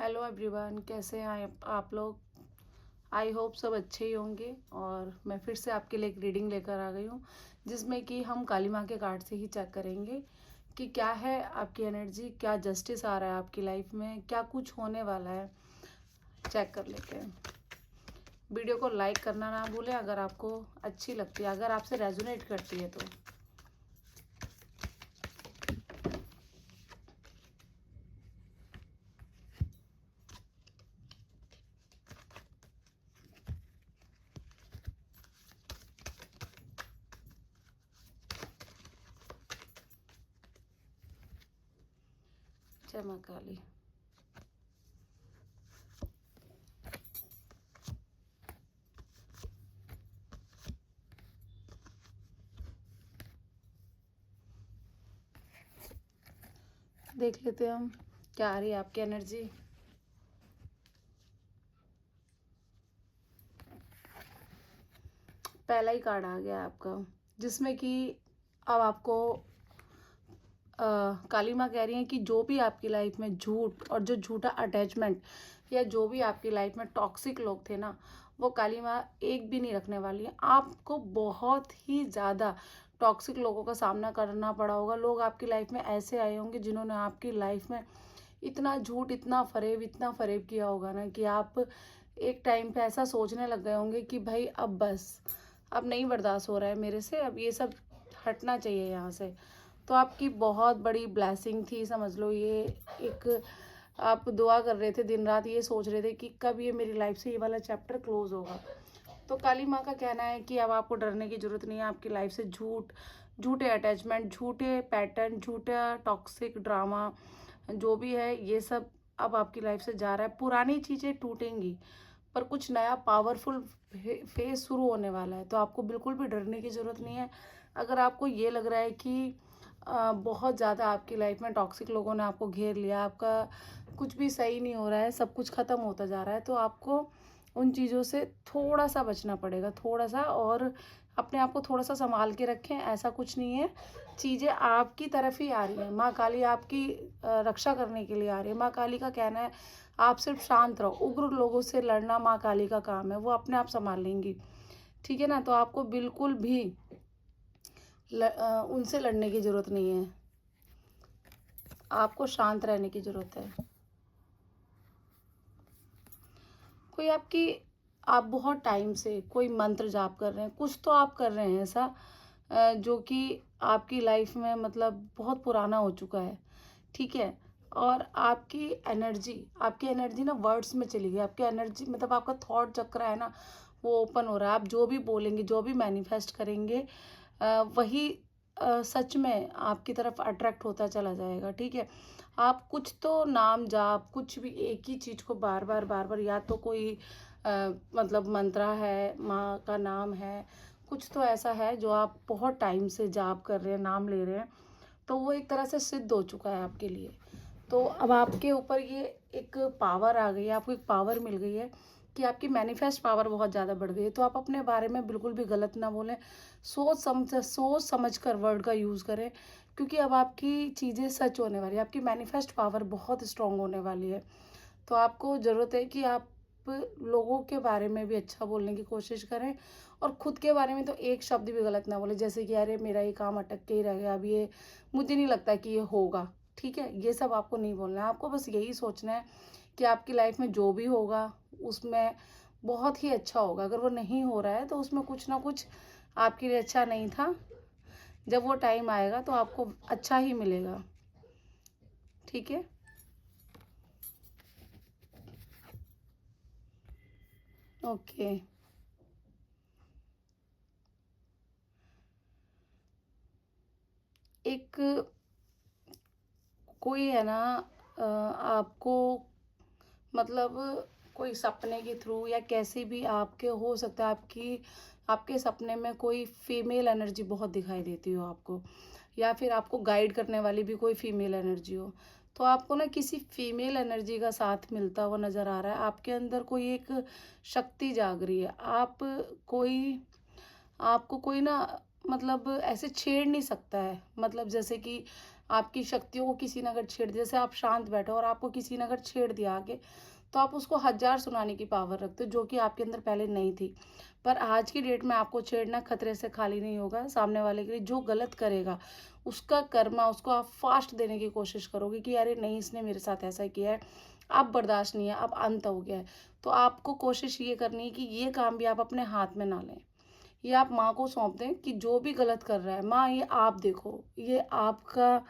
Hello everyone, कैसे हैं आप लोग। आई होप सब अच्छे ही होंगे। और मैं फिर से आपके लिए एक रीडिंग लेकर आ गई हूँ, जिसमें कि हम काली माँ के कार्ड से ही चेक करेंगे कि क्या है आपकी एनर्जी, क्या जस्टिस आ रहा है आपकी लाइफ में, क्या कुछ होने वाला है। चेक कर लेते हैं। वीडियो को लाइक करना ना भूलें अगर आपको अच्छी लगती है, अगर आपसे रेजोनेट करती है तो। जय माँ काली। देख लेते हैं हम क्या आ रही है आपकी एनर्जी। पहला ही कार्ड आ गया आपका, जिसमें कि अब आपको काली माँ कह रही हैं कि जो भी आपकी लाइफ में झूठ और जो झूठा अटैचमेंट या जो भी आपकी लाइफ में टॉक्सिक लोग थे ना, वो काली माँ एक भी नहीं रखने वाली है। आपको बहुत ही ज़्यादा टॉक्सिक लोगों का सामना करना पड़ा होगा। लोग आपकी लाइफ में ऐसे आए होंगे जिन्होंने आपकी लाइफ में इतना झूठ, इतना फरेब किया होगा ना कि आप एक टाइम पे ऐसा सोचने लग गए होंगे कि भाई अब बस, अब नहीं बर्दाश्त हो रहा है मेरे से, अब ये सब हटना चाहिए यहाँ से। तो आपकी बहुत बड़ी ब्लेसिंग थी, समझ लो। ये एक आप दुआ कर रहे थे दिन रात, ये सोच रहे थे कि कब ये मेरी लाइफ से ये वाला चैप्टर क्लोज होगा। तो काली माँ का कहना है कि अब आपको डरने की ज़रूरत नहीं है। आपकी लाइफ से झूठे अटैचमेंट, झूठे पैटर्न, झूठा टॉक्सिक ड्रामा जो भी है, ये सब अब आपकी लाइफ से जा रहा है। पुरानी चीज़ें टूटेंगी, पर कुछ नया पावरफुल फेज शुरू होने वाला है। तो आपको बिल्कुल भी डरने की ज़रूरत नहीं है। अगर आपको ये लग रहा है कि बहुत ज़्यादा आपकी लाइफ में टॉक्सिक लोगों ने आपको घेर लिया, आपका कुछ भी सही नहीं हो रहा है, सब कुछ ख़त्म होता जा रहा है, तो आपको उन चीज़ों से थोड़ा सा बचना पड़ेगा, थोड़ा सा। और अपने आप को थोड़ा सा संभाल के रखें। ऐसा कुछ नहीं है, चीज़ें आपकी तरफ ही आ रही हैं। माँ काली आपकी रक्षा करने के लिए आ रही है। माँ काली का कहना है आप सिर्फ शांत रहो। उग्र लोगों से लड़ना माँ काली का काम है, वो अपने आप संभाल लेंगी। ठीक है ना। तो आपको बिल्कुल भी उनसे लड़ने की ज़रूरत नहीं है, आपको शांत रहने की ज़रूरत है। कोई आपकी, आप बहुत टाइम से कोई मंत्र जाप कर रहे हैं, कुछ तो आप कर रहे हैं ऐसा जो कि आपकी लाइफ में मतलब बहुत पुराना हो चुका है। ठीक है। और आपकी एनर्जी ना वर्ड्स में चली गई। आपकी एनर्जी मतलब आपका थॉट चक्र है ना, वो ओपन हो रहा है। आप जो भी बोलेंगे, जो भी मैनिफेस्ट करेंगे, वही सच में आपकी तरफ अट्रैक्ट होता चला जाएगा। ठीक है। आप कुछ तो नाम जाप, कुछ भी एक ही चीज़ को बार बार, या तो कोई मतलब मंत्रा है, माँ का नाम है, कुछ तो ऐसा है जो आप बहुत टाइम से जाप कर रहे हैं, नाम ले रहे हैं, तो वो एक तरह से सिद्ध हो चुका है आपके लिए। तो अब आपके ऊपर ये एक पावर आ गई है, आपको एक पावर मिल गई है कि आपकी मैनिफेस्ट पावर बहुत ज़्यादा बढ़ गई है। तो आप अपने बारे में बिल्कुल भी गलत ना बोलें। सोच समझ कर वर्ड का यूज़ करें, क्योंकि अब आपकी चीज़ें सच होने वाली है। आपकी मैनिफेस्ट पावर बहुत स्ट्रांग होने वाली है। तो आपको ज़रूरत है कि आप लोगों के बारे में भी अच्छा बोलने की कोशिश करें, और खुद के बारे में तो एक शब्द भी गलत ना बोले, जैसे कि अरे मेरा ये काम अटक के ही रह गया, अब ये मुझे नहीं लगता कि ये होगा। ठीक है। ये सब आपको नहीं बोलना है। आपको बस यही सोचना है कि आपकी लाइफ में जो भी होगा उसमें बहुत ही अच्छा होगा। अगर वो नहीं हो रहा है तो उसमें कुछ ना कुछ आपके लिए अच्छा नहीं था। जब वो टाइम आएगा तो आपको अच्छा ही मिलेगा। ठीक है। ओके। एक कोई है ना, आपको मतलब कोई सपने के थ्रू या कैसे भी आपके हो सकता है, आपके सपने में कोई फीमेल एनर्जी बहुत दिखाई देती हो आपको, या फिर आपको गाइड करने वाली भी कोई फीमेल एनर्जी हो। तो आपको ना किसी फीमेल एनर्जी का साथ मिलता हुआ नज़र आ रहा है। आपके अंदर कोई एक शक्ति जाग रही है। कोई आपको कोई ना मतलब ऐसे छेड़ नहीं सकता है। मतलब जैसे कि आपकी शक्तियों को किसी ने अगर छेड़ दिया, जैसे आप शांत बैठे हो और आपको किसी ने अगर छेड़ दिया आगे, तो आप उसको 1000 सुनाने की पावर रखते हो, जो कि आपके अंदर पहले नहीं थी। पर आज की डेट में आपको छेड़ना खतरे से खाली नहीं होगा। सामने वाले के लिए जो गलत करेगा, उसका कर्मा उसको आप फास्ट देने की कोशिश करोगे कि अरे नहीं, इसने मेरे साथ ऐसा किया है, अब बर्दाश्त नहीं है, अब अंत हो गया है। तो आपको कोशिश ये करनी है कि ये काम भी आप अपने हाथ में ना लें। ये आप माँ को सौंप दें कि जो भी गलत कर रहा है, माँ ये आप देखो, ये आपका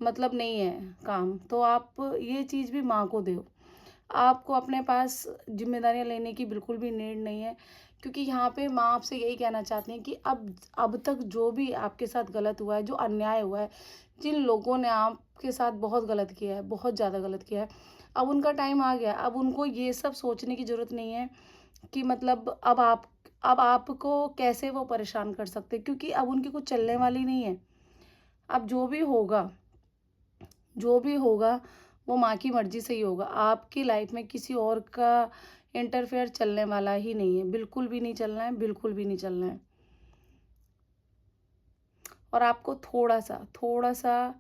मतलब नहीं है काम, तो आप ये चीज़ भी माँ को दो। आपको अपने पास ज़िम्मेदारियाँ लेने की बिल्कुल भी नीड नहीं है, क्योंकि यहाँ पे माँ आपसे यही कहना चाहती हैं कि अब तक जो भी आपके साथ गलत हुआ है, जो अन्याय हुआ है, जिन लोगों ने आपके साथ बहुत गलत किया है, बहुत ज़्यादा गलत किया है, अब उनका टाइम आ गया है। अब उनको ये सब सोचने की ज़रूरत नहीं है कि मतलब अब आपको कैसे वो परेशान कर सकते हैं, क्योंकि अब उनकी कुछ चलने वाली नहीं है। अब जो भी होगा वो माँ की मर्ज़ी से ही होगा। आपकी लाइफ़ में किसी और का इंटरफेयर चलने वाला ही नहीं है, बिल्कुल भी नहीं चलना है, बिल्कुल भी नहीं चलना है। और आपको थोड़ा-सा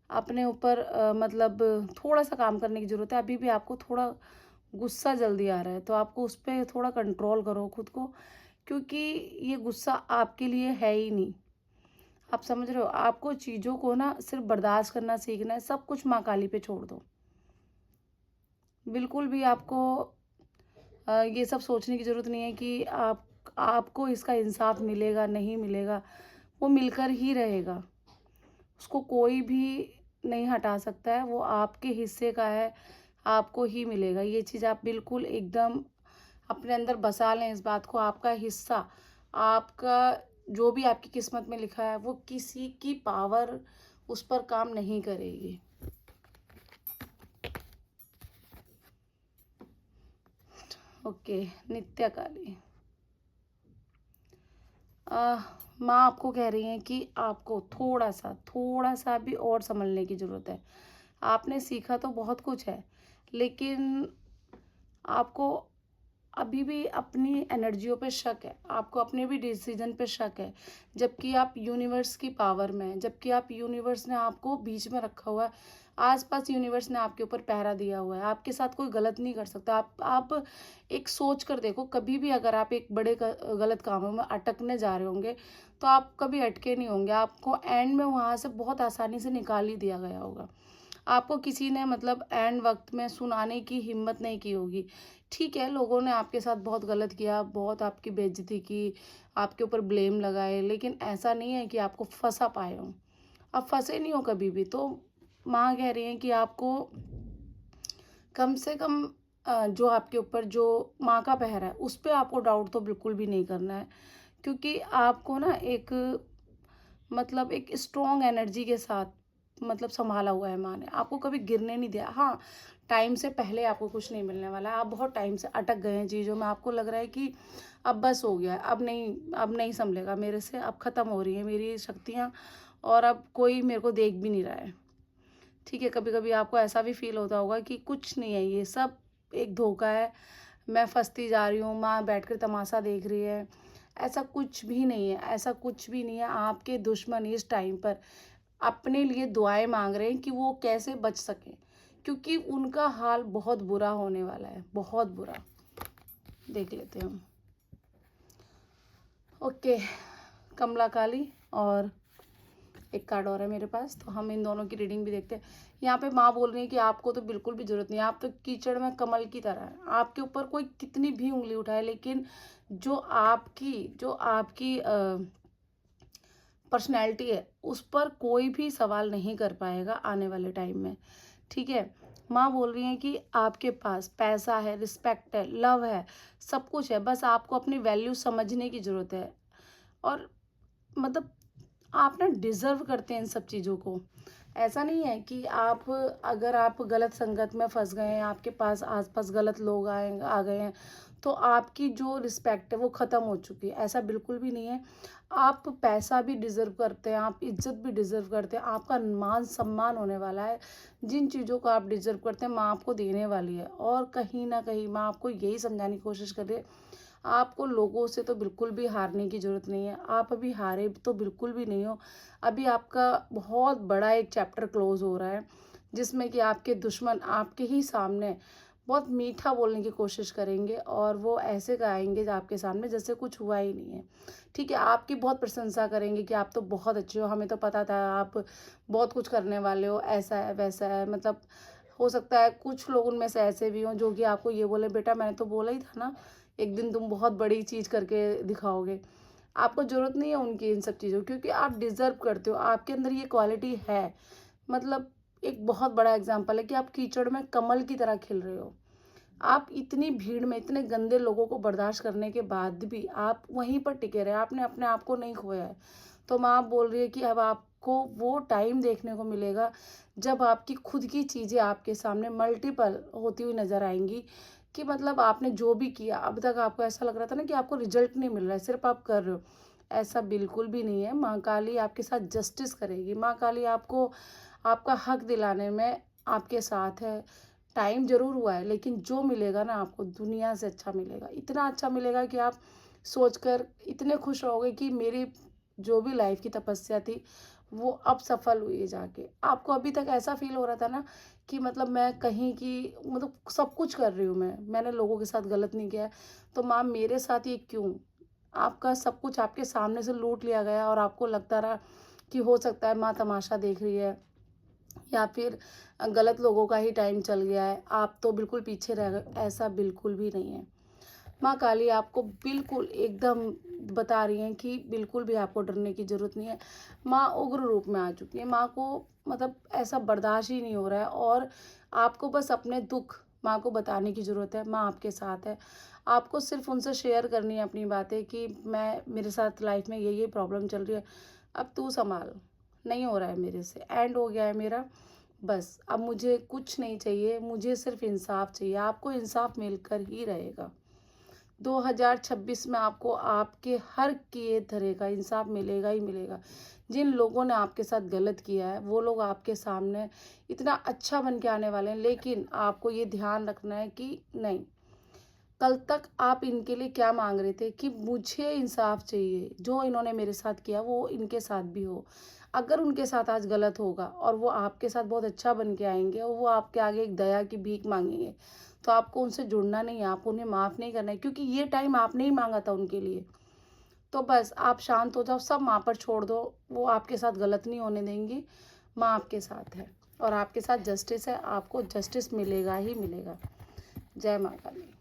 अपने ऊपर मतलब थोड़ा-सा काम करने की ज़रूरत है। अभी भी आपको थोड़ा गुस्सा जल्दी आ रहा है, तो आपको उस पे थोड़ा कंट्रोल करो खुद को, क्योंकि ये गुस्सा आपके लिए है ही नहीं। आप समझ रहे हो? आपको चीज़ों को ना सिर्फ़ बर्दाश्त करना सीखना है, सब कुछ माँ काली पे छोड़ दो। बिल्कुल भी आपको ये सब सोचने की ज़रूरत नहीं है कि आपको इसका इंसाफ मिलेगा, नहीं मिलेगा, वो मिलकर ही रहेगा। उसको कोई भी नहीं हटा सकता है, वो आपके हिस्से का है, आपको ही मिलेगा। ये चीज़ आप बिल्कुल एकदम अपने अंदर बसा लें इस बात को, आपका हिस्सा, आपका जो भी आपकी किस्मत में लिखा है, वो किसी की पावर उस पर काम नहीं करेगी। ओके, नित्या काली। माँ आपको कह रही हैं कि आपको थोड़ा-सा भी और सँभलने की ज़रूरत है। आपने सीखा तो बहुत कुछ है, लेकिन आपको अभी भी अपनी एनर्जियों पे शक है, आपको अपने भी डिसीज़न पे शक है, जबकि आप यूनिवर्स की पावर में हैं, जबकि आप यूनिवर्स ने आपको बीच में रखा हुआ है, आस-पास यूनिवर्स ने आपके ऊपर पहरा दिया हुआ है, आपके साथ कोई गलत नहीं कर सकता। आप एक सोच कर देखो, कभी भी अगर आप एक बड़े गलत कामों में अटकने जा रहे होंगे, तो आप कभी अटके नहीं होंगे, आपको एंड में वहाँ से बहुत आसानी से निकाल ही दिया गया होगा। आपको किसी ने मतलब एंड वक़्त में सुनाने की हिम्मत नहीं की होगी। ठीक है, लोगों ने आपके साथ बहुत गलत किया, बहुत आपकी बेइज़्ज़ती की, आपके ऊपर ब्लेम लगाए, लेकिन ऐसा नहीं है कि आपको फँसा पाए हों। आप फँसे नहीं हो कभी भी। तो माँ कह रही हैं कि आपको कम से कम जो आपके ऊपर जो माँ का पहरा है, उस पे आपको डाउट तो बिल्कुल भी नहीं करना है। क्योंकि आपको ना एक मतलब एक स्ट्रॉन्ग एनर्जी के साथ मतलब सँभाला हुआ है माँ ने, आपको कभी गिरने नहीं दिया। हाँ, टाइम से पहले आपको कुछ नहीं मिलने वाला है, आप बहुत टाइम से अटक गए हैं चीज़ों में, आपको लग रहा है कि अब बस हो गया है, अब नहीं सँभलेगा मेरे से, अब ख़त्म हो रही हैं मेरी शक्तियाँ और अब कोई मेरे को देख भी नहीं रहा है। ठीक है, कभी-कभी आपको ऐसा भी फ़ील होता होगा कि कुछ नहीं है, ये सब एक धोखा है, मैं फँसती जा रही हूँ, माँ बैठकर तमाशा देख रही है। ऐसा कुछ भी नहीं है, ऐसा कुछ भी नहीं है। आपके दुश्मन इस टाइम पर अपने लिए दुआएँ माँग रहे हैं कि वो कैसे बच सकें, क्योंकि उनका हाल बहुत बुरा होने वाला है, बहुत बुरा। देख लेते हैं हम। ओके, कमला काली और एक कार्ड और है मेरे पास, तो हम इन दोनों की रीडिंग भी देखते हैं। यहाँ पे माँ बोल रही है कि आपको तो बिल्कुल भी ज़रूरत नहीं है, आप तो कीचड़ में कमल की तरह हैं। आपके ऊपर कोई कितनी भी उँगली उठाए, लेकिन जो आपकी पर्सनैलिटी है, उस पर कोई भी सवाल नहीं कर पाएगा आने वाले टाइम में, ठीक है? माँ बोल रही हैं कि आपके पास पैसा है, रिस्पेक्ट है, लव है, सब कुछ है, बस आपको अपनी वैल्यू समझने की ज़रूरत है। और मतलब आप ना डिज़र्व करते हैं इन सब चीज़ों को। ऐसा नहीं है कि अगर आप गलत संगत में फँस गए हैं, आपके पास आस-पास गलत लोग आ गए हैं, तो आपकी जो रिस्पेक्ट है वो ख़त्म हो चुकी है, ऐसा बिल्कुल भी नहीं है। आप पैसा भी डिज़र्व करते हैं, आप इज़्ज़त भी डिज़र्व करते हैं, आपका मान-सम्मान होने वाला है। जिन चीज़ों को आप डिज़र्व करते हैं, माँ आपको देने वाली है और कहीं न कहीं माँ आपको यही समझाने की कोशिश कर रही है, आपको लोगों से तो बिल्कुल भी हारने की ज़रूरत नहीं है। आप अभी हारे तो बिल्कुल भी नहीं हो। अभी आपका बहुत बड़ा एक चैप्टर क्लोज़ हो रहा है, जिसमें कि आपके दुश्मन आपके ही सामने बहुत मीठा बोलने की कोशिश करेंगे और वो ऐसे गाएँगे आपके सामने जैसे कुछ हुआ ही नहीं है। ठीक है, आपकी बहुत प्रशंसा करेंगे कि आप तो बहुत अच्छे हो, हमें तो पता था आप बहुत कुछ करने वाले हो, ऐसा है, वैसा है। मतलब हो सकता है कुछ लोग उनमें से ऐसे भी हों जो कि आपको ये बोले, बेटा मैंने तो बोला ही था ना, एक दिन तुम बहुत बड़ी चीज़ करके दिखाओगे। आपको ज़रूरत नहीं है उनकी इन सब चीज़ों की, क्योंकि आप डिज़र्व करते हो, आपके अंदर ये क्वालिटी है। मतलब एक बहुत बड़ा एग्ज़ाम्पल है कि आप कीचड़ में कमल की तरह खिल रहे हो। आप इतनी भीड़ में इतने गंदे लोगों को बर्दाश्त करने के बाद भी आप वहीं पर टिके रहे, आपने अपने आप को नहीं खोया है। तो माँ बोल रही है कि अब आपको वो टाइम देखने को मिलेगा जब आपकी खुद की चीज़ें आपके सामने मल्टीपल होती हुई नज़र आएँगी, कि मतलब आपने जो भी किया अब तक आपको ऐसा लग रहा था ना कि आपको रिजल्ट नहीं मिल रहा है, सिर्फ़ आप कर रहे हो। ऐसा बिल्कुल भी नहीं है, माँ काली आपके साथ जस्टिस करेगी। माँ काली आपको आपका हक दिलाने में आपके साथ है। टाइम ज़रूर हुआ है, लेकिन जो मिलेगा ना आपको दुनिया से अच्छा मिलेगा। इतना अच्छा मिलेगा कि आप सोचकर इतने खुश रहोगे कि मेरी जो भी लाइफ़ की तपस्या थी, वो अब सफल हुई है जाके। आपको अभी तक ऐसा फ़ील हो रहा था ना कि मतलब मैं कहीं की मतलब सब कुछ कर रही हूँ मैंने लोगों के साथ गलत नहीं किया है, तो माँ मेरे साथ ये क्यों? आपका सब कुछ आपके सामने से लूट लिया गया और आपको लगता रहा कि हो सकता है माँ तमाशा देख रही है, या फिर गलत लोगों का ही टाइम चल गया है, आप तो बिल्कुल पीछे रह गए। ऐसा बिल्कुल भी नहीं है। माँ काली आपको बिल्कुल एकदम बता रही हैं कि बिल्कुल भी आपको डरने की ज़रूरत नहीं है। माँ उग्र रूप में आ चुकी है, माँ को मतलब ऐसा बर्दाश्त ही नहीं हो रहा है और आपको बस अपने दुख माँ को बताने की ज़रूरत है। माँ आपके साथ है, आपको सिर्फ उनसे शेयर करनी है अपनी बातें कि मैं मेरे साथ लाइफ में ये प्रॉब्लम चल रही है, अब तू संभाल, नहीं हो रहा है मेरे से, एंड हो गया है मेरा, बस अब मुझे कुछ नहीं चाहिए, मुझे सिर्फ इंसाफ चाहिए। आपको इंसाफ मिलकर ही रहेगा। 2026 में आपको आपके हर किए धरे का इंसाफ मिलेगा ही मिलेगा। जिन लोगों ने आपके साथ गलत किया है वो लोग आपके सामने इतना अच्छा बन के आने वाले हैं, लेकिन आपको ये ध्यान रखना है कि नहीं, कल तक आप इनके लिए क्या मांग रहे थे कि मुझे इंसाफ चाहिए, जो इन्होंने मेरे साथ किया वो इनके साथ भी हो। अगर उनके साथ आज गलत होगा और वो आपके साथ बहुत अच्छा बन के आएंगे और वो आपके आगे एक दया की भीख मांगेंगे, तो आपको उनसे जुड़ना नहीं है, आपको उन्हें माफ़ नहीं करना है, क्योंकि ये टाइम आपने ही मांगा था उनके लिए। तो बस आप शांत हो जाओ, सब माँ पर छोड़ दो, वो आपके साथ गलत नहीं होने देंगी। माँ आपके साथ है और आपके साथ जस्टिस है, आपको जस्टिस मिलेगा ही मिलेगा। जय माँ काली।